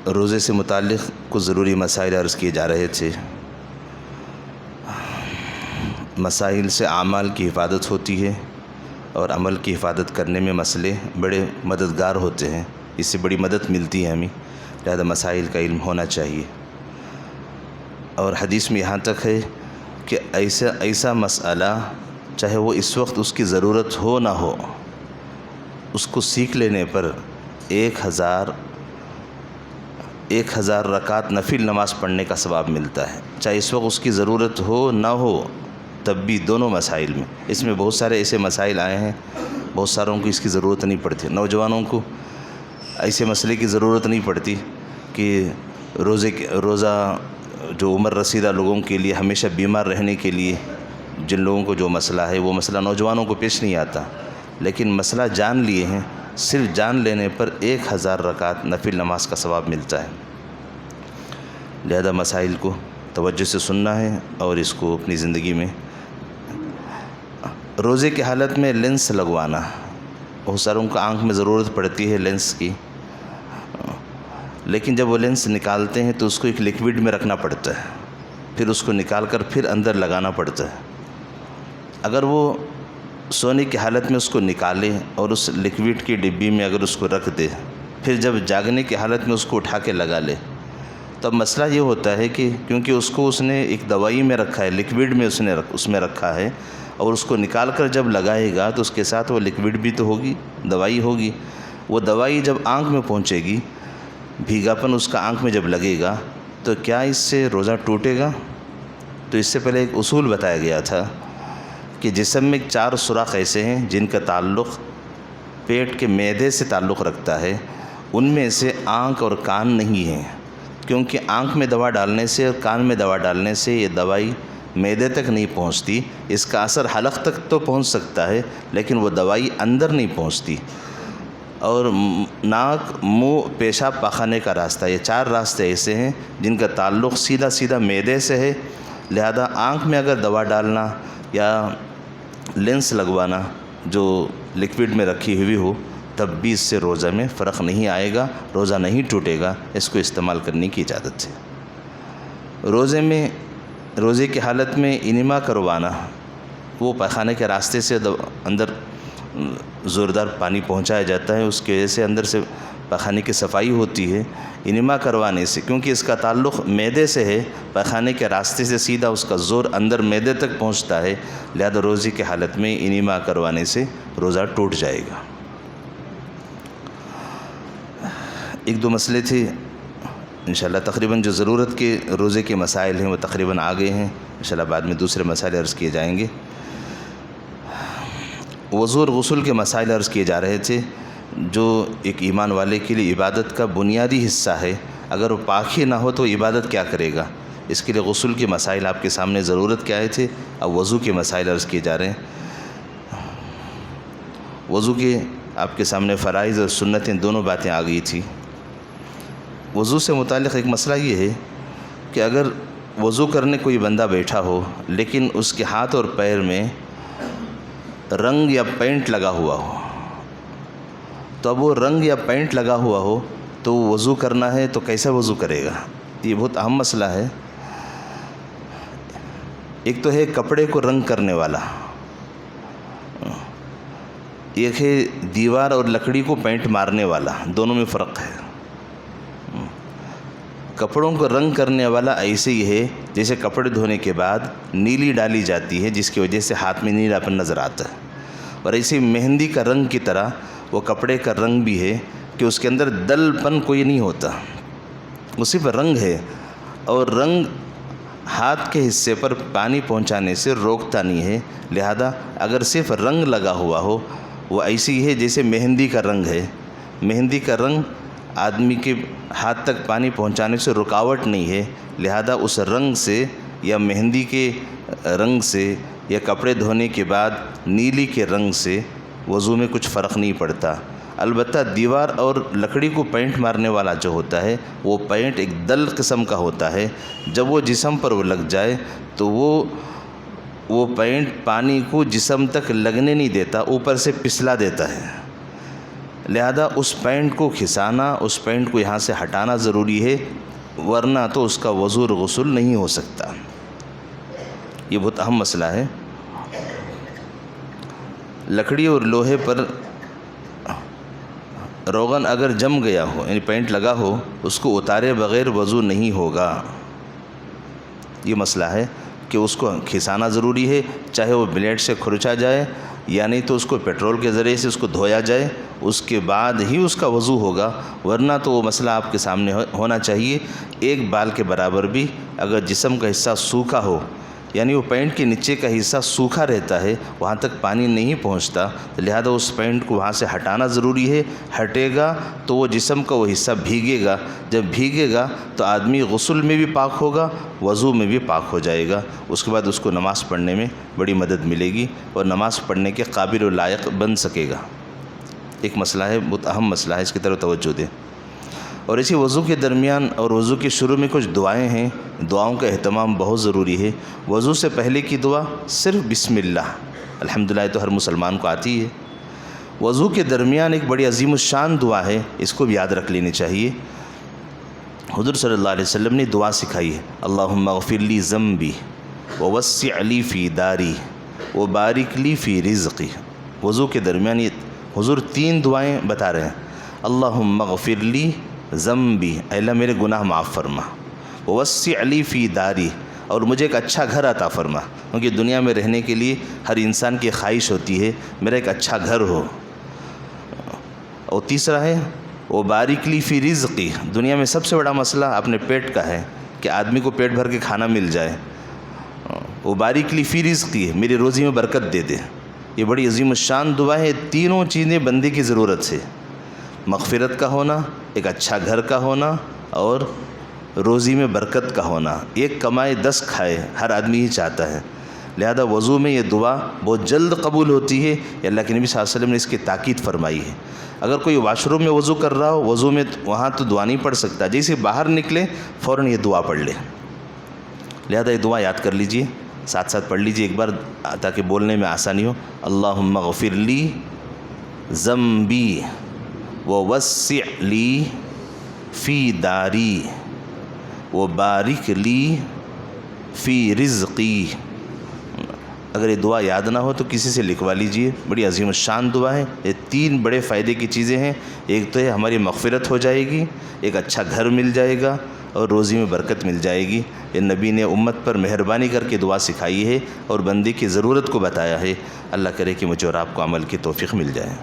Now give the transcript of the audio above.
روزے سے متعلق کچھ ضروری مسائل عرض کیے جا رہے تھے۔ مسائل سے اعمال کی حفاظت ہوتی ہے اور عمل کی حفاظت کرنے میں مسئلے بڑے مددگار ہوتے ہیں، اس سے بڑی مدد ملتی ہے ہمیں، لہذا مسائل کا علم ہونا چاہیے۔ اور حدیث میں یہاں تک ہے کہ ایسا مسئلہ چاہے وہ اس وقت اس کی ضرورت ہو نہ ہو، اس کو سیکھ لینے پر 1000 رکعت نفل نماز پڑھنے کا ثواب ملتا ہے، چاہے اس وقت اس کی ضرورت ہو نہ ہو، تب بھی دونوں مسائل میں۔ اس میں بہت سارے ایسے مسائل آئے ہیں، بہت ساروں کو اس کی ضرورت نہیں پڑتی۔ نوجوانوں کو ایسے مسئلے کی ضرورت نہیں پڑتی کہ روزہ جو عمر رسیدہ لوگوں کے لیے ہمیشہ بیمار رہنے کے لیے جن لوگوں کو جو مسئلہ ہے وہ مسئلہ نوجوانوں کو پیش نہیں آتا، لیکن مسئلہ جان لیے ہیں، صرف جان لینے پر 1000 رکعت نفل نماز کا ثواب ملتا ہے۔ لہذا مسائل کو توجہ سے سننا ہے اور اس کو اپنی زندگی میں۔ روزے کی حالت میں لینس لگوانا، بہت ساروں کو آنکھ میں ضرورت پڑتی ہے لینس کی، لیکن جب وہ لینس نکالتے ہیں تو اس کو ایک لکوڈ میں رکھنا پڑتا ہے، پھر اس کو نکال کر پھر اندر لگانا پڑتا ہے۔ اگر وہ سونے کی حالت میں اس کو نکالے اور اس لکوڈ کی ڈبی میں اگر اس کو رکھ دے، پھر جب جاگنے کی حالت میں اس کو اٹھا کے لگا لے، تو اب مسئلہ یہ ہوتا ہے کہ کیونکہ اس نے ایک دوائی میں رکھا ہے، لکوڈ میں اس میں رکھا ہے، اور اس کو نکال کر جب لگائے گا تو اس کے ساتھ وہ لکوڈ بھی تو ہوگی، دوائی ہوگی۔ وہ دوائی جب آنکھ میں پہنچے گی، بھیگاپن اس کا آنکھ میں جب لگے گا تو کیا اس سے روزہ ٹوٹے گا؟ تو اس سے پہلے ایک اصول بتایا گیا تھا کہ جسم میں 4 سوراخ ایسے ہیں جن کا تعلق پیٹ کے معدے سے تعلق رکھتا ہے، ان میں سے آنکھ اور کان نہیں ہیں، کیونکہ آنکھ میں دوا ڈالنے سے اور کان میں دوا ڈالنے سے یہ دوائی معدے تک نہیں پہنچتی، اس کا اثر حلق تک تو پہنچ سکتا ہے لیکن وہ دوائی اندر نہیں پہنچتی۔ اور ناک، منہ، پیشاب، پاخانے کا راستہ، یہ 4 راستے ایسے ہیں جن کا تعلق سیدھا معدے سے ہے، لہذا آنکھ میں اگر دوا ڈالنا یا لینس لگوانا جو لکوڈ میں رکھی ہوئی ہو، تب بھی اس سے روزہ میں فرق نہیں آئے گا، روزہ نہیں ٹوٹے گا، اس کو استعمال کرنے کی اجازت ہے۔ روزے کی حالت میں انما کروانا، وہ پاخانے کے راستے سے اندر زوردار پانی پہنچایا جاتا ہے، اس کی وجہ سے اندر سے پاخانے کی صفائی ہوتی ہے۔ انما کروانے سے، کیونکہ اس کا تعلق معدے سے ہے، پاخانے کے راستے سے سیدھا اس کا زور اندر معدے تک پہنچتا ہے، لہذا روزے کی حالت میں انما کروانے سے روزہ ٹوٹ جائے گا۔ 1-2 مسئلے تھے، انشاءاللہ تقریباً جو ضرورت کے روزے کے مسائل ہیں وہ تقریباً آ گئے ہیں، انشاءاللہ بعد میں دوسرے مسائل عرض کیے جائیں گے۔ وضو اور غسل کے مسائل عرض کیے جا رہے تھے، جو ایک ایمان والے کے لیے عبادت کا بنیادی حصہ ہے، اگر وہ پاک ہی نہ ہو تو عبادت کیا کرے گا؟ اس کے لیے غسل کے مسائل آپ کے سامنے ضرورت کے آئے تھے، اب وضو کے مسائل عرض کیے جا رہے ہیں۔ وضو کے آپ کے سامنے فرائض اور سنتیں دونوں باتیں آ گئی تھی۔ وضو سے متعلق ایک مسئلہ یہ ہے کہ اگر وضو کرنے کوئی بندہ بیٹھا ہو لیکن اس کے ہاتھ اور پیر میں رنگ یا پینٹ لگا ہوا ہو، تو اب وہ رنگ یا پینٹ لگا ہوا ہو تو وضو کرنا ہے تو کیسا وضو کرے گا؟ یہ بہت اہم مسئلہ ہے۔ ایک تو ہے کپڑے کو رنگ کرنے والا، ایک ہے دیوار اور لکڑی کو پینٹ مارنے والا، دونوں میں فرق ہے۔ کپڑوں کو رنگ کرنے والا ایسے ہی ہے جیسے کپڑے دھونے کے بعد نیلی ڈالی جاتی ہے جس کی وجہ سے ہاتھ میں نیلا پن نظر آتا ہے، اور ایسے مہندی کا رنگ کی طرح وہ کپڑے کا رنگ بھی ہے کہ اس کے اندر دل پن کوئی نہیں ہوتا، وہ صرف رنگ ہے، اور رنگ ہاتھ کے حصے پر پانی پہنچانے سے روکتا نہیں ہے، لہذا اگر صرف رنگ لگا ہوا ہو وہ ایسی ہے جیسے مہندی کا رنگ ہے۔ مہندی کا رنگ آدمی کے ہاتھ تک پانی پہنچانے سے رکاوٹ نہیں ہے، لہذا اس رنگ سے یا مہندی کے رنگ سے یا کپڑے دھونے کے بعد نیلی کے رنگ سے وضو میں کچھ فرق نہیں پڑتا۔ البتہ دیوار اور لکڑی کو پینٹ مارنے والا جو ہوتا ہے وہ پینٹ ایک دل قسم کا ہوتا ہے، جب وہ جسم پر وہ لگ جائے تو وہ پینٹ پانی کو جسم تک لگنے نہیں دیتا، اوپر سے پسلا دیتا ہے، لہذا اس پینٹ کو کھسانا، اس پینٹ کو یہاں سے ہٹانا ضروری ہے، ورنہ تو اس کا وضو اور غسل نہیں ہو سکتا۔ یہ بہت اہم مسئلہ ہے۔ لکڑی اور لوہے پر روغن اگر جم گیا ہو، یعنی پینٹ لگا ہو، اس کو اتارے بغیر وضو نہیں ہوگا۔ یہ مسئلہ ہے کہ اس کو کھسانا ضروری ہے، چاہے وہ بلیڈ سے کھرچا جائے یا نہیں تو اس کو پیٹرول کے ذریعے سے اس کو دھویا جائے، اس کے بعد ہی اس کا وضو ہوگا، ورنہ تو وہ مسئلہ آپ کے سامنے ہونا چاہیے۔ ایک بال کے برابر بھی اگر جسم کا حصہ سوکھا ہو، یعنی وہ پینٹ کے نیچے کا حصہ سوکھا رہتا ہے، وہاں تک پانی نہیں پہنچتا، لہذا اس پینٹ کو وہاں سے ہٹانا ضروری ہے۔ ہٹے گا تو وہ جسم کا وہ حصہ بھیگے گا، جب بھیگے گا تو آدمی غسل میں بھی پاک ہوگا، وضو میں بھی پاک ہو جائے گا، اس کے بعد اس کو نماز پڑھنے میں بڑی مدد ملے گی اور نماز پڑھنے کے قابل و لائق بن سکے گا۔ ایک مسئلہ ہے، بہت اہم مسئلہ ہے، اس کی طرف توجہ دیں۔ اور اسی وضو کے درمیان اور وضو کے شروع میں کچھ دعائیں ہیں، دعاؤں کا اہتمام بہت ضروری ہے۔ وضو سے پہلے کی دعا صرف بسم اللہ، الحمدللہ تو ہر مسلمان کو آتی ہے۔ وضو کے درمیان ایک بڑی عظیم الشان دعا ہے، اس کو بھی یاد رکھ لینی چاہیے۔ حضور صلی اللہ علیہ وسلم نے دعا سکھائی ہے، اللہم اغفر لی ذنبی ووسع لی فی داری وبارک لی فی رزقی۔ وضو کے درمیان یہ حضور 3 دعائیں بتا رہے ہیں۔ اللہم اغفر لی ذنبی، اے اللہ میرے گناہ معاف فرما، ووسع لی فی داری، اور مجھے ایک اچھا گھر عطا فرما، کیونکہ دنیا میں رہنے کے لیے ہر انسان کی خواہش ہوتی ہے میرا ایک اچھا گھر ہو۔ اور تیسرا ہے وبارک لی فی رزقی، دنیا میں سب سے بڑا مسئلہ اپنے پیٹ کا ہے کہ آدمی کو پیٹ بھر کے کھانا مل جائے۔ وبارک لی فی رزقی، میری روزی میں برکت دے دے۔ یہ بڑی عظیم الشان دعا ہے۔ تینوں چیزیں بندے کی ضرورت ہے، مغفرت کا ہونا، ایک اچھا گھر کا ہونا، اور روزی میں برکت کا ہونا۔ ایک کمائے 10 کھائے، ہر آدمی ہی چاہتا ہے، لہذا وضو میں یہ دعا بہت جلد قبول ہوتی ہے۔ یہ اللہ کے نبی صلی اللہ علیہ وسلم نے اس کی تاکید فرمائی ہے۔ اگر کوئی واش روم میں وضو کر رہا ہو، وضو میں وہاں تو دعا نہیں پڑھ سکتا، جیسے باہر نکلے فوراً یہ دعا پڑھ لے۔ لہذا یہ دعا یاد کر لیجئے، ساتھ ساتھ پڑھ لیجئے ایک بار تاکہ بولنے میں آسانی ہو۔ اللہم اغفر لی ذنبی ووسع لی فی داری وبارک لی فی رزقی۔ اگر یہ دعا یاد نہ ہو تو کسی سے لکھوا لیجئے، بڑی عظیم الشان دعا ہے۔ یہ 3 بڑے فائدے کی چیزیں ہیں، ایک تو ہے ہماری مغفرت ہو جائے گی، ایک اچھا گھر مل جائے گا، اور روزی میں برکت مل جائے گی۔ یہ نبی نے امت پر مہربانی کر کے دعا سکھائی ہے اور بندے کی ضرورت کو بتایا ہے۔ اللہ کرے کہ مجھے اور آپ کو عمل کی توفیق مل جائے۔